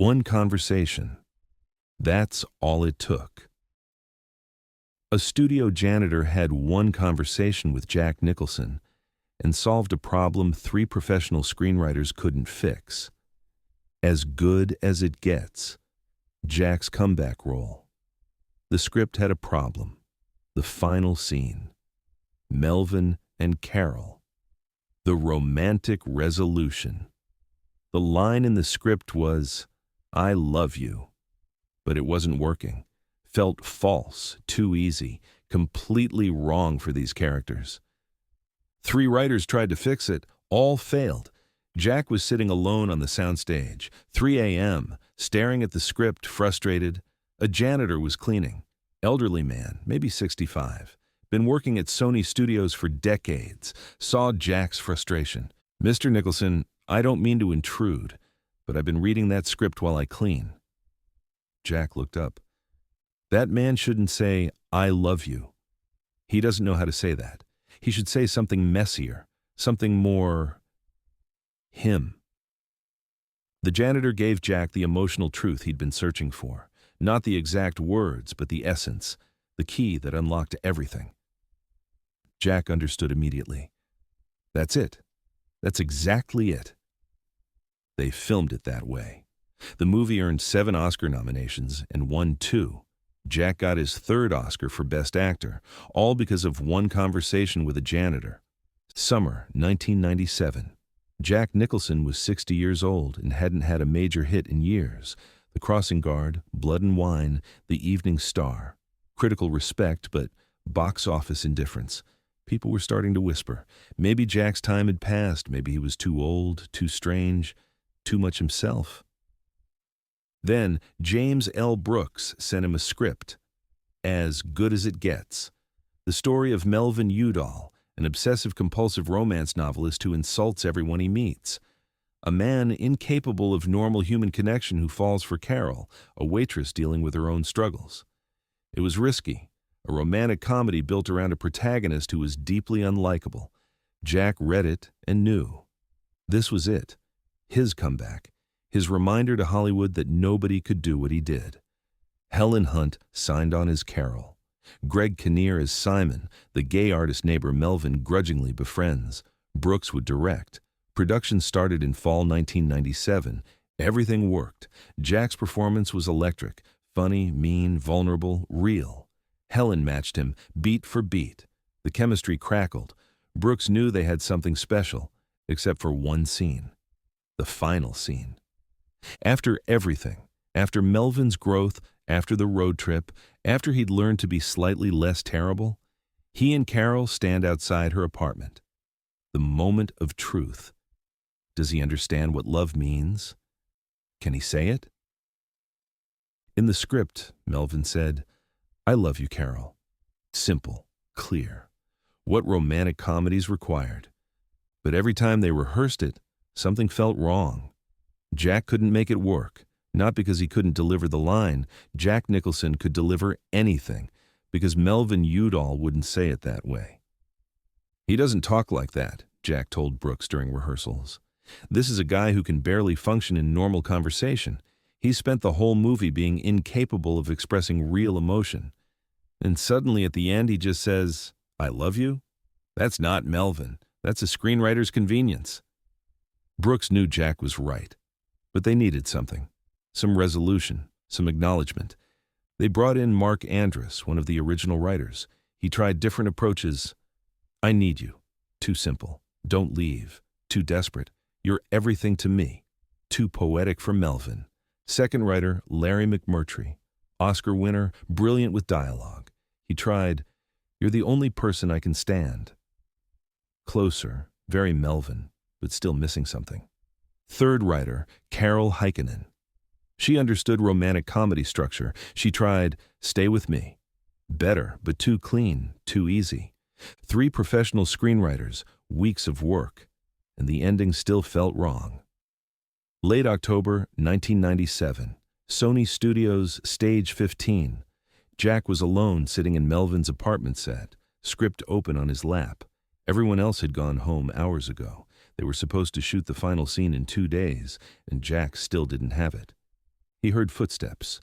One conversation. That's all it took. A studio janitor had one conversation with Jack Nicholson and solved a problem 3 professional screenwriters couldn't fix. As good as it gets. Jack's comeback role. The script had a problem. The final scene. Melvin and Carol. The romantic resolution. The line in the script was, "I love you." But it wasn't working. Felt false, too easy, completely wrong for these characters. 3 writers tried to fix it, all failed. Jack was sitting alone on the soundstage, 3 a.m., staring at the script, frustrated. A janitor was cleaning. Elderly man, maybe 65. Been working at Sony Studios for decades. Saw Jack's frustration. "Mr. Nicholson, I don't mean to intrude, but I've been reading that script while I clean." Jack looked up. That man shouldn't say, "I love you." He doesn't know how to say that. He should say something messier, something more him. The janitor gave Jack the emotional truth he'd been searching for. Not the exact words, but the essence, the key that unlocked everything. Jack understood immediately. That's it. That's exactly it. They filmed it that way. The movie earned 7 Oscar nominations and won 2. Jack got his 3rd Oscar for Best Actor, all because of one conversation with a janitor. Summer 1997. Jack Nicholson was 60 years old and hadn't had a major hit in years. The Crossing Guard, Blood and Wine, The Evening Star. Critical respect, but box office indifference. People were starting to whisper. Maybe Jack's time had passed. Maybe he was too old, too strange, too much himself. Then James L. Brooks sent him a script. As Good as It Gets. The story of Melvin Udall, an obsessive-compulsive romance novelist who insults everyone he meets. A man incapable of normal human connection who falls for Carol, a waitress dealing with her own struggles. It was risky, a romantic comedy built around a protagonist who was deeply unlikable. Jack read it and knew. This was it, his comeback, his reminder to Hollywood that nobody could do what he did. Helen Hunt signed on as Carol. Greg Kinnear as Simon, the gay artist neighbor Melvin grudgingly befriends. Brooks would direct. Production started in fall 1997. Everything worked. Jack's performance was electric, funny, mean, vulnerable, real. Helen matched him, beat for beat. The chemistry crackled. Brooks knew they had something special, except for one scene. The final scene. After everything, after Melvin's growth, after the road trip, after he'd learned to be slightly less terrible, he and Carol stand outside her apartment. The moment of truth. Does he understand what love means? Can he say it? In the script, Melvin said, "I love you, Carol." Simple, clear. What romantic comedies required. But every time they rehearsed it, something felt wrong. Jack couldn't make it work. Not because he couldn't deliver the line. Jack Nicholson could deliver anything, because Melvin Udall wouldn't say it that way. "He doesn't talk like that," Jack told Brooks during rehearsals. "This is a guy who can barely function in normal conversation. He spent the whole movie being incapable of expressing real emotion. And suddenly at the end he just says, 'I love you?' That's not Melvin. That's a screenwriter's convenience." Brooks knew Jack was right, but they needed something. Some resolution, some acknowledgement. They brought in Mark Andrus, one of the original writers. He tried different approaches. "I need you." Too simple. "Don't leave." Too desperate. "You're everything to me." Too poetic for Melvin. Second writer, Larry McMurtry. Oscar winner, brilliant with dialogue. He tried, "You're the only person I can stand." Closer, very Melvin, but still missing something. Third writer, Carol Heikkinen. She understood romantic comedy structure. She tried, "Stay with me." Better, but too clean, too easy. 3 professional screenwriters, weeks of work, and the ending still felt wrong. Late October 1997, Sony Studios, Stage 15. Jack was alone sitting in Melvin's apartment set, script open on his lap. Everyone else had gone home hours ago. They were supposed to shoot the final scene in 2 days, and Jack still didn't have it. He heard footsteps.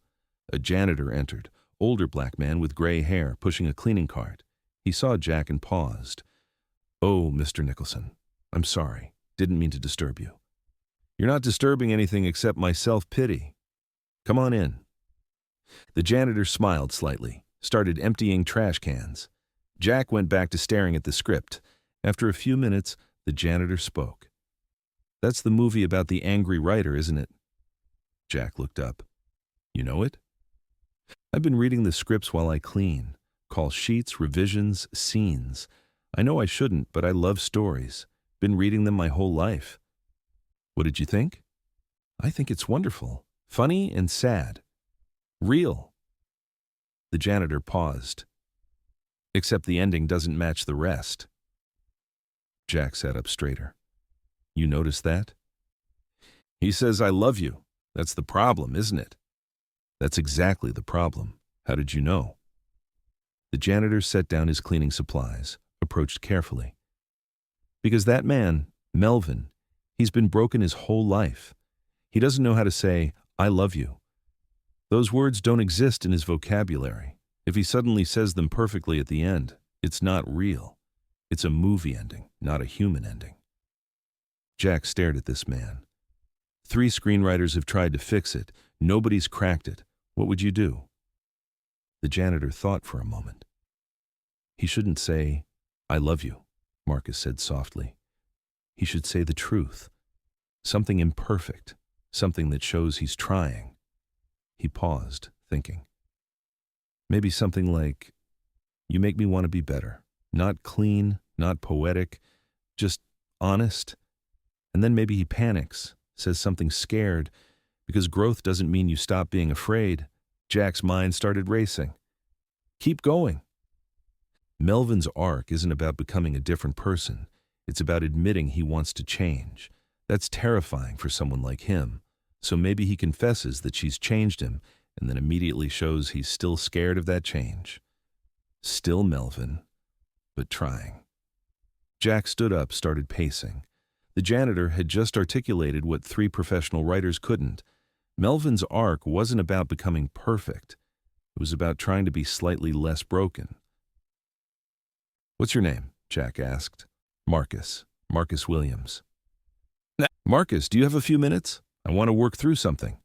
A janitor entered, older black man with gray hair, pushing a cleaning cart. He saw Jack and paused. "Oh, Mr. Nicholson, I'm sorry. Didn't mean to disturb you." "You're not disturbing anything except my self-pity. Come on in." The janitor smiled slightly, started emptying trash cans. Jack went back to staring at the script. After a few minutes, the janitor spoke. "That's the movie about the angry writer, isn't it?" Jack looked up. "You know it?" "I've been reading the scripts while I clean. Call sheets, revisions, scenes. I know I shouldn't, but I love stories. Been reading them my whole life." "What did you think?" "I think it's wonderful. Funny and sad. Real." The janitor paused. "Except the ending doesn't match the rest." Jack sat up straighter. "You noticed that?" "He says, 'I love you.' That's the problem, isn't it?" "That's exactly the problem. How did you know?" The janitor set down his cleaning supplies, approached carefully. "Because that man, Melvin, he's been broken his whole life. He doesn't know how to say, 'I love you.' Those words don't exist in his vocabulary. If he suddenly says them perfectly at the end, it's not real. It's a movie ending, not a human ending." Jack stared at this man. 3 screenwriters have tried to fix it. Nobody's cracked it. What would you do?" The janitor thought for a moment. "He shouldn't say, 'I love you,'" Marcus said softly. "He should say the truth. Something imperfect. Something that shows he's trying." He paused, thinking. "Maybe something like, 'You make me want to be better.' Not clean, not poetic, just honest." And then maybe he panics, says something scared, because growth doesn't mean you stop being afraid. Jack's mind started racing. "Keep going." Melvin's arc isn't about becoming a different person. It's about admitting he wants to change. That's terrifying for someone like him. So maybe he confesses that she's changed him and then immediately shows he's still scared of that change. Still Melvin, but trying. Jack stood up, started pacing. The janitor had just articulated what 3 professional writers couldn't. Melvin's arc wasn't about becoming perfect. It was about trying to be slightly less broken. "What's your name?" Jack asked. "Marcus. Marcus Williams." "Marcus, do you have a few minutes? I want to work through something."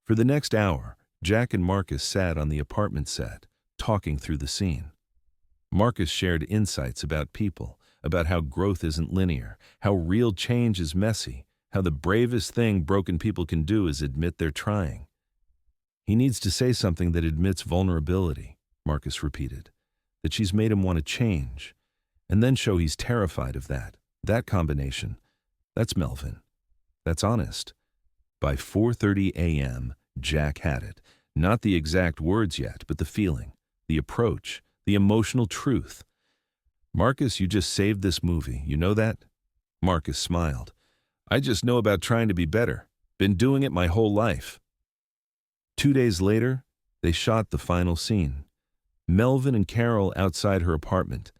For the next hour, Jack and Marcus sat on the apartment set, talking through the scene. Marcus shared insights about people, about how growth isn't linear, how real change is messy, how the bravest thing broken people can do is admit they're trying. "He needs to say something that admits vulnerability," Marcus repeated, "that she's made him want to change, and then show he's terrified of that. That combination, that's Melvin. That's honest." By 4:30 a.m., Jack had it. Not the exact words yet, but the feeling, the approach, the emotional truth. "Marcus, you just saved this movie. You know that?" Marcus smiled. "I just know about trying to be better. Been doing it my whole life." 2 days later, they shot the final scene. Melvin and Carol outside her apartment.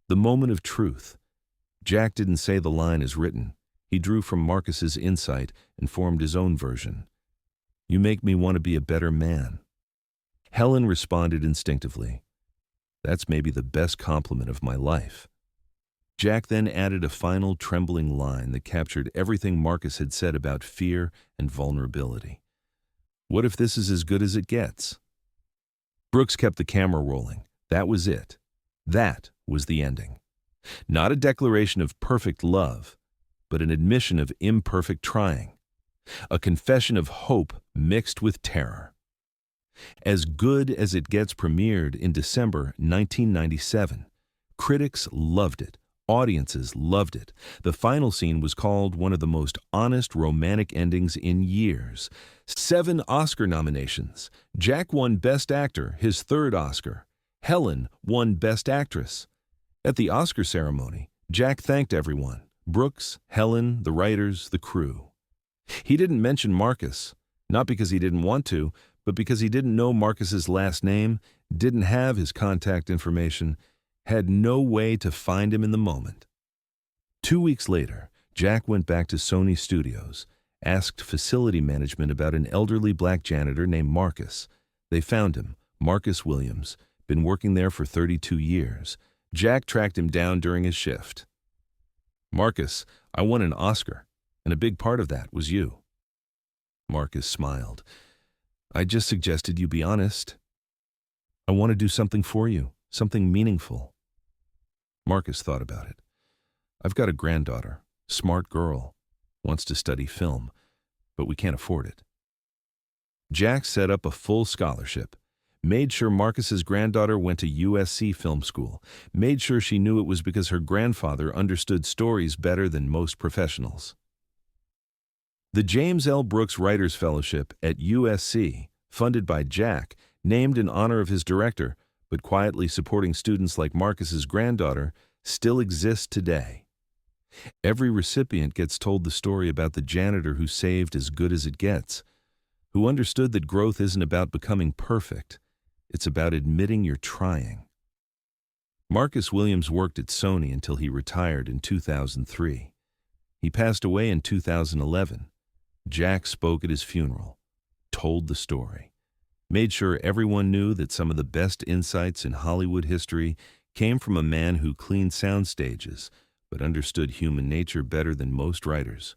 The moment of truth. Jack didn't say the line as written. He drew from Marcus's insight and formed his own version. "You make me want to be a better man." Helen responded instinctively. "That's maybe the best compliment of my life." Jack then added a final trembling line that captured everything Marcus had said about fear and vulnerability. "What if this is as good as it gets?" Brooks kept the camera rolling. That was it. That was the ending. Not a declaration of perfect love, but an admission of imperfect trying. A confession of hope mixed with terror. As Good as It Gets premiered in December 1997. Critics loved it. Audiences loved it. The final scene was called one of the most honest romantic endings in years. 7 Oscar nominations. Jack won Best Actor, his 3rd Oscar. Helen won Best Actress. At the Oscar ceremony, Jack thanked everyone. Brooks, Helen, the writers, the crew. He didn't mention Marcus, not because he didn't want to, but because he didn't know Marcus's last name, didn't have his contact information, had no way to find him in the moment. 2 weeks later, Jack went back to Sony Studios, asked facility management about an elderly black janitor named Marcus. They found him, Marcus Williams, been working there for 32 years. Jack tracked him down during his shift. "Marcus, I won an Oscar, and a big part of that was you." Marcus smiled. "I just suggested you be honest. I want to do something for you, something meaningful." Marcus thought about it. "I've got a granddaughter, smart girl, wants to study film, but we can't afford it." Jack set up a full scholarship, made sure Marcus's granddaughter went to USC Film School, made sure she knew it was because her grandfather understood stories better than most professionals. The James L. Brooks Writers Fellowship at USC, funded by Jack, named in honor of his director, but quietly supporting students like Marcus's granddaughter, still exists today. Every recipient gets told the story about the janitor who saved as good as it gets, who understood that growth isn't about becoming perfect, it's about admitting you're trying. Marcus Williams worked at Sony until he retired in 2003. He passed away in 2011. Jack spoke at his funeral, told the story, made sure everyone knew that some of the best insights in Hollywood history came from a man who cleaned sound stages, but understood human nature better than most writers.